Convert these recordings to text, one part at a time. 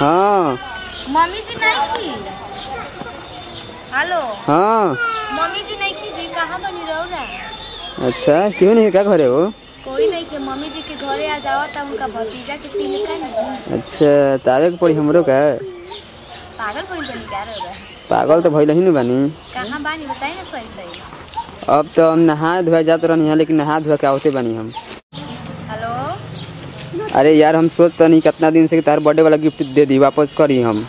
हाँ मम्मी जी नहीं की। हेलो हाँ मम्मी जी नहीं की जी, कहाँ बनी रहो ना। अच्छा क्यों नहीं, क्या घरे हो? कोई नहीं के मम्मी जी के घरे आ जाओ तब उनका भतीजा के तीन का नहीं। अच्छा तारे के पड़ी हमरो का? पागल कोई बनी क्या रहो रहा? पागल तो भइल ही नहीं बानी। कहाँ बानी बताई ना सही सही। अब तो हम नहा धोया जाते रहनी है, लेकिन नहा धोया के आवते बानी हम। हेलो अरे यार हम सोचते नहीं कितना दिन से तार बर्थडे वाला गिफ्ट दे दी, वापस करी हम।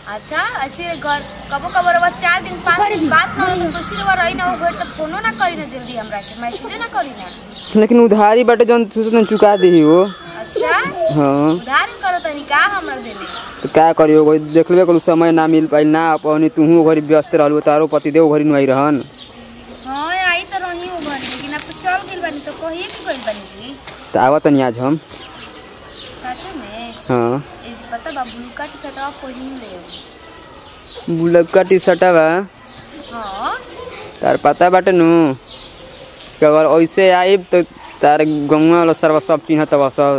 अच्छा ऐसे कबो कबो रवा 4 दिन 5 दिन बात ना हो तो सिर्फ रही ना हो तो फोनो ना करी ना जल्दी हमरा के मैसेज ना करी ना। लेकिन उधारी बाटे जौन तुझे चुका दी वो। अच्छा हाँ उधारी करो तनी का हमरा देले। तो क्या करियो, कोई देखले को समय ना मिल पाइल ना, अपनी तुहू घरी व्यस्त रहलु, तारो पति देव घरी नहीं रहन। हां आई तो रही हूं घर, लेकिन अब तो चल गेल बानी तो कहिए कि गइल बानी जी। तो आवत नहीं आज हम। सच में? हाँ ए पता बा ब्लू का टी-शर्ट आप पहिन ले। बुलक्का टी-शर्ट बा। हां तार पता बाटे नु कि अगर ऐसे आइब तो तार गंगा वाला सर्व सब चिन्हत बा सब।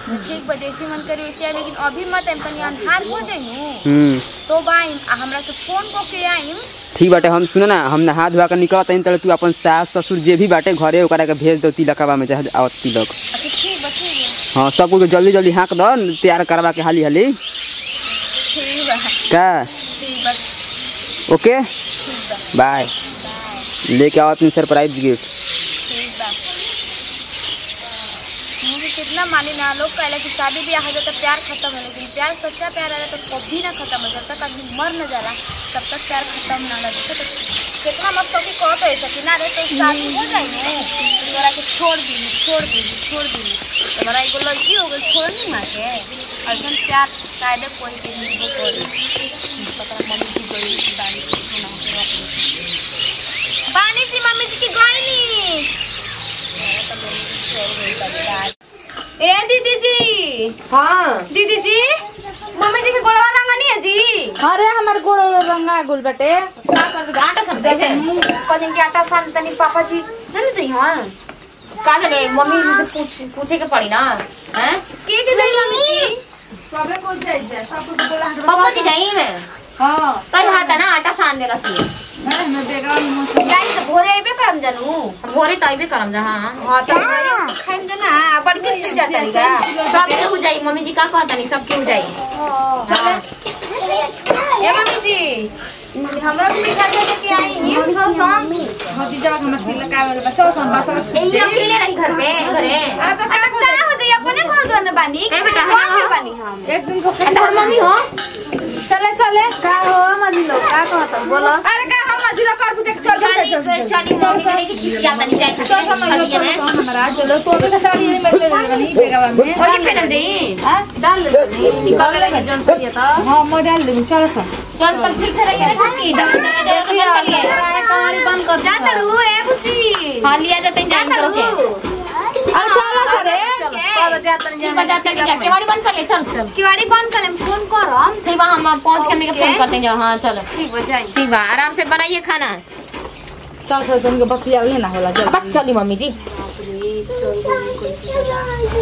ठीक बजे से मन करी वैसे, लेकिन अभी मत एम कनी अन्हार हो जाई तो बाई हमरा के फोन को के आईम। ठीक बाटे, हम सुन ना, हम नहा धोआ के निकलत हईं त तू अपन सास ससुर जे भी बाटे घरे ओकरा के भेज दो तिलकवा में चाहे आवत तिलक। अच्छा ठीक बा ठीक है। हां सब कुछ जल्दी जल्दी हाँक दो, तैयार करवा के हाली हाली। ठीक बा का ठीक बा ओके ठीक बा बाय। लेके आओ अपनी सरप्राइज गिफ्ट। ठीक बा। मुझे कितना माने ना लोग कहला कि शादी ब्याह हो जाए तो प्यार खत्म है, लेकिन प्यार सच्चा प्यार है तो कभी ना खत्म हो। जब तक आदमी मर न जाला तब तक प्यार खत्म ना लगे। तो कितना मत तो कि कहत है ऐसा कि ना रे तो शादी हो जाए ने तोरा के छोड़ दी तुम्हारा एगो लड़की हो गई छोड़ नहीं मां के अइसन प्यार कायदे कोई के नहीं हो करे। पता मम्मी जी गई बाड़ी खाना पानी सी मम्मी जी की गईनी। ए दीदी जी। हाँ दीदी जी मम्मी जी के गोड़वा रंगनी है जी। अरे हमारे गोड़ रंगा गुल बटे का कर आटा सन कैसे कहीं के आटा सान तनी पापा जी नहीं जी। हां का चले मम्मी से पूछे के पड़ी ना हैं के जाई मम्मी जी सबरे को जाई सब कुछ बोला पापा जी जाई मैं। हां कल हाथा ना आटा सान देला सी मैं बेगा में जाई तो भोरे आइबे करम जानू भोरे त आइबे करम जा। हां तो खाइम देना बड़ के जाता है का सब के हो जाई मम्मी जी का कहता नहीं सब के हो जाई। हां ए मम्मी जी हमरा को मिठा दे के आई ये छो सन भतीजा का मत लगावे ले छो सन बस ए अकेले रही घर पे घरे आ तो का हो जाई अपने घर द्वार में बानी ए बेटा कौन बानी हम एक दिन को तार मम्मी हो चले का हो मजी लोग का कहता बोलो। अरे का हम मजिला कर पूछे चल चली मम्मी के खिसिया तनी जाए चल समझ हमारा चलो तो भी साड़ी में ले लेनी बेगावा में ओके पहन देई हां डाल ले निकल ले जन से ये तो हां मैं डाल दूं चलो चल तब फिर से रखे छुट्टी कहानी बंद कर जा तड़ू ए बुची। हां लिया जाते जान करो के अरे चलो सरे चलो जाते जा केवाड़ी बंद कर ले चल किवाड़ी बंद कर ले फोन करम ठीक बा हम पहुंच के फोन करते हैं। हां चलो ठीक हो जाए ठीक बा आराम से बनाइए खाना। चल चल तुमके बतिया लेना होला जब बस चली मम्मी जी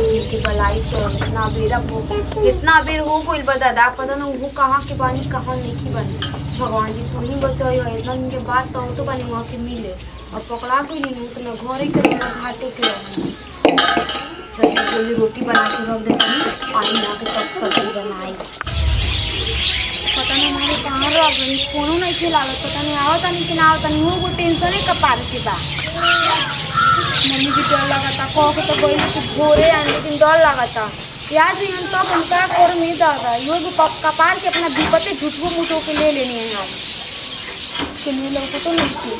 जी की बलाई तो इतना बेर हो गइल बा दादा पता ना वो कहां के बानी कहां नहीं की बानी। भगवान जी तू ही बचाई है इतना दिन के बाद तो बानी वहां के मिले और पकड़ा कोई नहीं उतना घरे के घाटे के चलिए रोटी बना के रख देती पानी ला के तब सब्जी बनाई। पता नहीं हमारे कहाँ रख गई फोनो नहीं खिला पता नहीं आवता नहीं कि ना आवता नहीं वो टेंशन ही कपार के बा। मम्मी की डर लगाता कह के तो गई कि भोरे आने लेकिन डर लगाता या जी हम तब हम का कर नहीं दादा यो भी कपार के अपना विपत्ति झूठो मूठो के ले लेनी है हम के नहीं लोग तो नहीं थी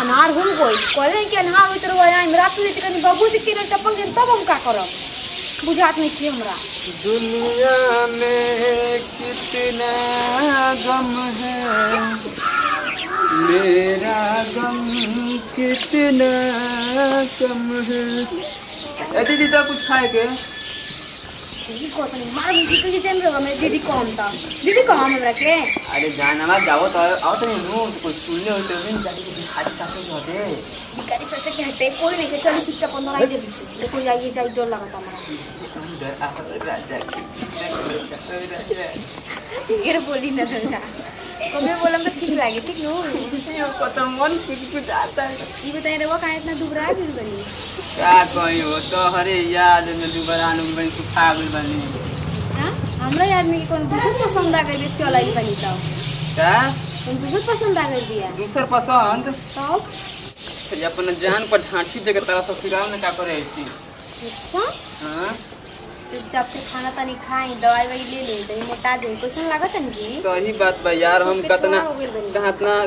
अनार हो गई कहले कि अनार होइत रहो आई रात में कनी बाबूजी के टपक दिन तब हम का करब बुझात नहीं कि हमरा दुनिया में कितना गम है मेरा गम कितना कम है। ए दीदी तो कुछ खाए के दीदी को तो मार मुझे तुझे जान रहा मैं दीदी कौन था दीदी कहाँ हमरा के अरे जाना मत जाओ तो आओ तो नहीं कुछ सुनले होते हैं जाके कुछ खाते साथे होते भिखारी सोचे कि हटे कोई नहीं के चल चुपचाप अंदर आई जल्दी से देखो जाइए जाई डर लगा था ये बोली ना तो मैं बोला तो ठीक लगे ठीक नो ये पता मन कुछ आता है ये बताइए रे वो कहाँ इतना दुबरा है फिर बनी क्या कहीं हो तो हरे याद में दुबारा आने बन सुखा गई बनी। अच्छा हमरा आदमी के कौन दूसर पसंद आ गई चल आई बनी तो क्या कौन दूसर पसंद आ गई दिया दूसर पसंद तो फिर अपन जान पर ढांठी देकर तारा ससुराल में क्या करे छी। अच्छा हां चुपचाप से खाना पानी खाई दवाई वही ले ले तो मोटा जाए कैसन लागत है जी सही बात बा यार हम कतना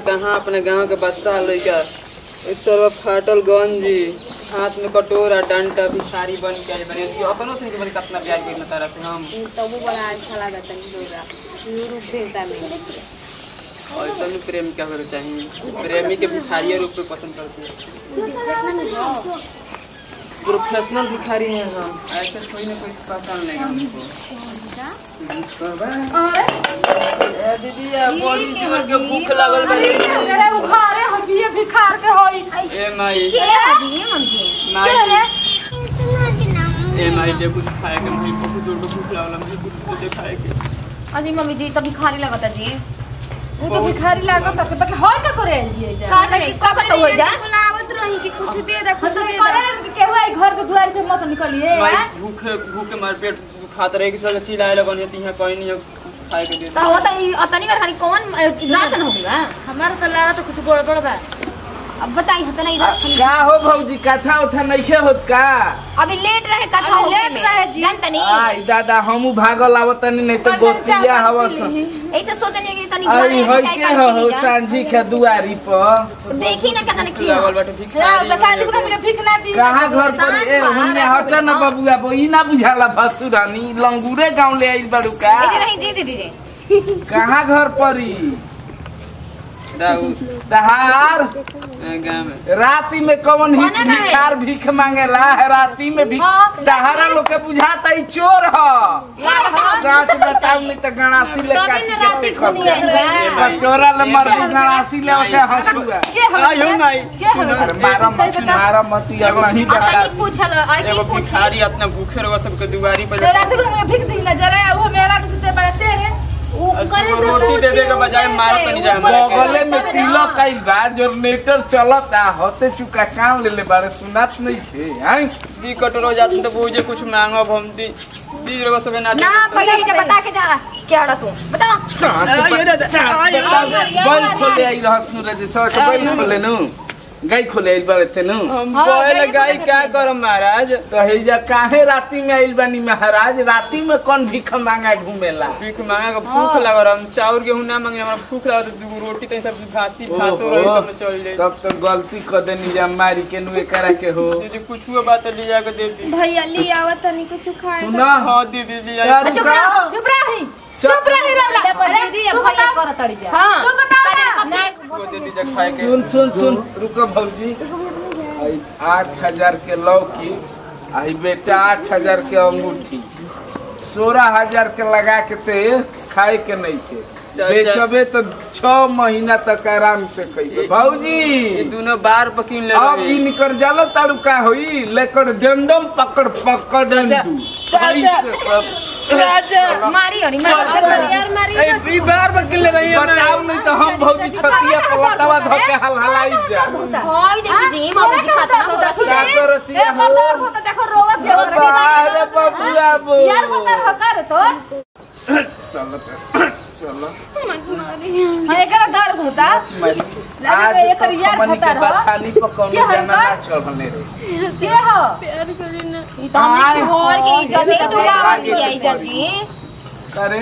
कहाँ अपने गांव के बादशाह लइका इस सब फाटल गंजी हाथ में कटोरा डंडा भिखारी बन के बने अपनों से बन कितना प्यार करना तारा से हम तो वो बड़ा अच्छा लागत है लोगा रूप भेजता में ऐसा में प्रेम क्या होना चाहिए प्रेमी के भिखारी रूप में पसंद करते हैं प्रोफेशनल भिखारी हैं हम ऐसे कोई ना कोई पसंद नहीं हमको दीदी बड़ी जोर के भूख लगल बा अरे उखारे हम ये भिखार के होई ए माई के हजी मम्मी माई ए माई दे कुछ खाए के मुझे बहुत जोर के भूख लगल मुझे कुछ दे खाए के अजी मम्मी जी तो भिखारी लगता जी वो तो भिखारी लागत है बाकी होय का करे जी का करे का करते हो जा बुलावत रही कि कुछ दे दे कुछ दे करे के हुआ घर के द्वार पे मत निकलिए भाई भूखे मार पेट दुखात रहे कि चल चिल्लाए लगन है तिहा कहीं नहीं खाए के दे तो होता अतनी बार खाली कौन नाचन हो गया हमारा तो लागत कुछ गड़बड़ बा अब बताई हत नहीं का हो भौजी कथा उठा नहीं होत का अभी लेट रहे कथा हो लेट रहे जी जानत नहीं आई दादा हमू भागल आवतनी नहीं तो गोतिया हवस ऐसे सोचने कि तनी आई होय के हो सांझी के दुआरी पर देखी ना कतना की लागल बाटे भिखारी बसाली को मिले भीख ना दी कहां घर पर ए हुने हट न बबुआ बोई ना बुझाला भसुरानी लंगूरे गांव ले आइल बड़ू का ऐसे नहीं जी दीदी जी कहां घर परी दाऊ दहार गांव में राती में कौन ही भिखार भीख मांगेला है राती में भीख दहारा लोग के बुझाता ही चोर ह सच बताऊ नहीं तो गणासी ले काटी के ते खर्चा कटोरा ले मर गणासी ले ओछे हंसुआ आयो माई मारा मती नहीं बता अतनी पूछल ऐसे एगो पूछ भिखारी अपना भूखे रहो सबके दुआरी पर रात को मैं भीख दी ना जरा वो मेरा से बड़ा तेरे वो करे रोटी देवे के बजाय मारो तो नहीं जाए बगले में तिलक कइल बा जनरेटर चलता होते चुका कान ले बारे सुनात नहीं थे हैं दी कटोरो जात तो बुझे कुछ मांगो हम दी रहो सब ना ना पहले के बता के जा क्या हड़ा तू बता बैल खोले आई रहसनु रे सर के बैल खोले नु गाय खोले आइल बारे ते नु हम पहले गाय क्या करम महाराज तो हे जा काहे राती में आइल बानी महाराज राती में कौन भीख मांगा घूमेला भीख मांगा के भूख लागल हम चाउर गेहूं ना मांगे हमरा भूख लागल दू रोटी तई सब भासी भातो रही तो चल जाई तब तो गलती कर देनी जा मारी के नु एकरा के हो दीदी कुछो बात ले जा के दे दी भैया ली आवत तनी कुछ खाए सुना हां दीदी जी यार चुप रही चुप रही रवला दीदी भैया कर तड़ी जा हां तू बता ना वो दीदी जा खाए के सुन रुको भौजी 8000 के लौकी आई बेटा 8000 के अंगूठी 16000 के लगा के ते खाए के नहीं थे बेचबे तो 6 महीना तक आराम से कई भौजी ये दोनों बार पकिन ले अब इनकर जालो तारू का होई लेकर डंडम पकड़ डंडू राजा मारी और यार मारी ए फ्री बार पकिन ले रही है बताओ नहीं तो हम भौजी छतिया पलटवा धके हलाई जा होय देखी जी मम्मी जी खाता होता क्या करतिया हो दर्द होता देखो रोवत देवर अरे बबुआ बो यार बता हो कर तो चलो हां एकरा दर्द होता आज एकर यार खता खतर हो खाली पकौने जाना ना चढ़ने रे से हो प्यार करे ना ई तो हमने घर के इज्जत ही डुबावत किया इज्जत जी करे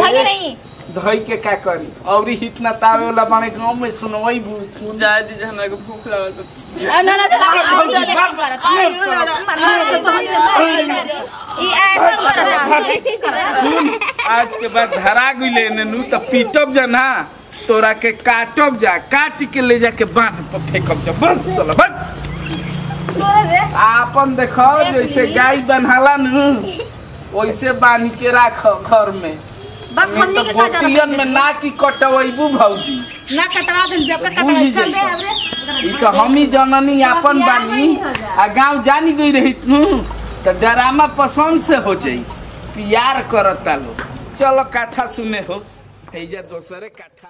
धैर्य नहीं धई के का करी और इतना तावे वाला बने गांव में सुनवई जाए दीजिए हमरा के भूख लागल तो सुन आज के बाद धरा गइले ननु त पीटब जना तोरा के काटब जा काट के ले जाके बांध पर फेंकब जा बस चल बस आपन देखो जैसे गाय बन्हाला न वैसे बांध के राख घर में बोतियन में ना की कटवैबू भौजी ना कटवा दे जब का कटवा चल दे हमरे ई तो हमी जननी आपन बानी आ गांव जानी गई रही त ड्रामा पसंद से हो जाई प्यार करता लो चलो कथा सुने हो हैजा दोसरे कथा